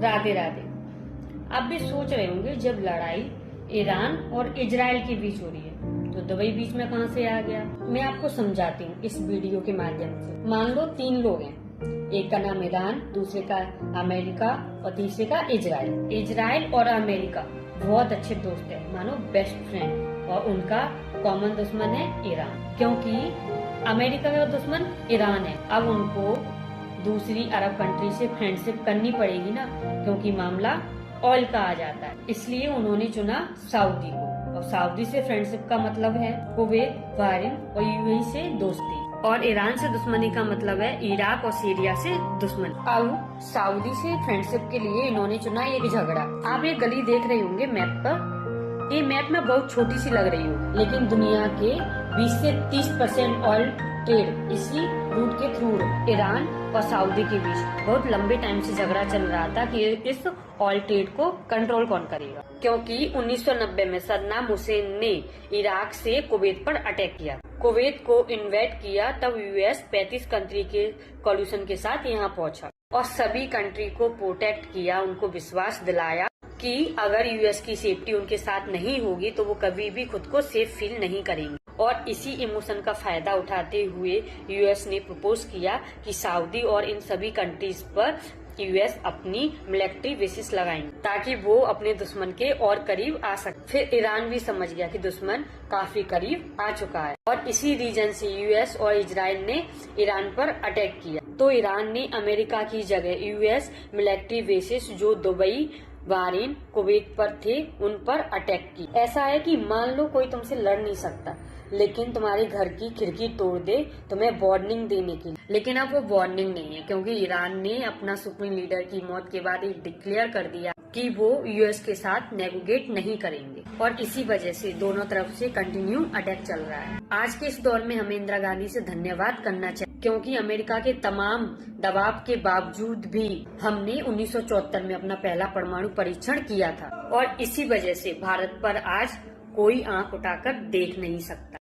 राधे राधे। आप भी सोच रहे होंगे जब लड़ाई ईरान और इजराइल के बीच हो रही है तो दुबई बीच में कहां से आ गया। मैं आपको समझाती हूँ इस वीडियो के माध्यम से। मान लो 3 लोग हैं, एक का नाम ईरान, दूसरे का अमेरिका और तीसरे का इजराइल। इजराइल और अमेरिका बहुत अच्छे दोस्त हैं, मानो बेस्ट फ्रेंड, और उनका कॉमन दुश्मन है ईरान, क्योंकि अमेरिका का दुश्मन ईरान है। अब उनको दूसरी अरब कंट्री से फ्रेंडशिप करनी पड़ेगी ना, क्योंकि मामला ऑयल का आ जाता है। इसलिए उन्होंने चुना सऊदी को, और सऊदी से फ्रेंडशिप का मतलब है कुवैत, बहरीन और यूएई से दोस्ती, और ईरान से दुश्मनी का मतलब है इराक और सीरिया से दुश्मनी। अब सऊदी से फ्रेंडशिप के लिए इन्होंने चुना एक झगड़ा। आप ये गली देख रहे होंगे मैप पर। ये मैप में बहुत छोटी सी लग रही हो, लेकिन दुनिया के 20 से 30% ऑयल ट्रेड इसी रूट के थ्रू ईरान और सऊदी के बीच बहुत लंबे टाइम से झगड़ा चल रहा था कि इस ऑयल ट्रेड को कंट्रोल कौन करेगा, क्योंकि 1990 में सद्दाम हुसैन ने इराक से कुवैत पर अटैक किया। कुवैत को इन्वेट किया, तब यूएस 35 कंट्री के कोलिशन के साथ यहाँ पहुंचा और सभी कंट्री को प्रोटेक्ट किया, उनको विश्वास दिलाया कि अगर यूएस की सेफ्टी उनके साथ नहीं होगी तो वो कभी भी खुद को सेफ फील नहीं करेंगे। और इसी इमोशन का फायदा उठाते हुए यूएस ने प्रपोज किया कि सऊदी और इन सभी कंट्रीज पर यूएस अपनी मिलिट्री बेसिस लगाएंगे, ताकि वो अपने दुश्मन के और करीब आ सके। फिर ईरान भी समझ गया कि दुश्मन काफी करीब आ चुका है, और इसी रीजन से यूएस और इजराइल ने ईरान पर अटैक किया। तो ईरान ने अमेरिका की जगह यूएस मिलिट्री बेसिस जो दुबई, बहरीन, कुवैत पर थे, उन पर अटैक की। ऐसा है कि मान लो कोई तुमसे लड़ नहीं सकता, लेकिन तुम्हारे घर की खिड़की तोड़ दे तुम्हें वार्निंग देने की। लेकिन अब वो वार्निंग नहीं है, क्योंकि ईरान ने अपना सुप्रीम लीडर की मौत के बाद एक डिक्लेयर कर दिया कि वो यूएस के साथ नेगोशिएट नहीं करेंगे, और इसी वजह से दोनों तरफ से कंटिन्यू अटैक चल रहा है। आज के इस दौर में हमें इंदिरा गांधी से धन्यवाद करना चाहिए, क्योंकि अमेरिका के तमाम दबाव के बावजूद भी हमने 1974 में अपना पहला परमाणु परीक्षण किया था, और इसी वजह से भारत पर आज कोई आंख उठाकर देख नहीं सकता।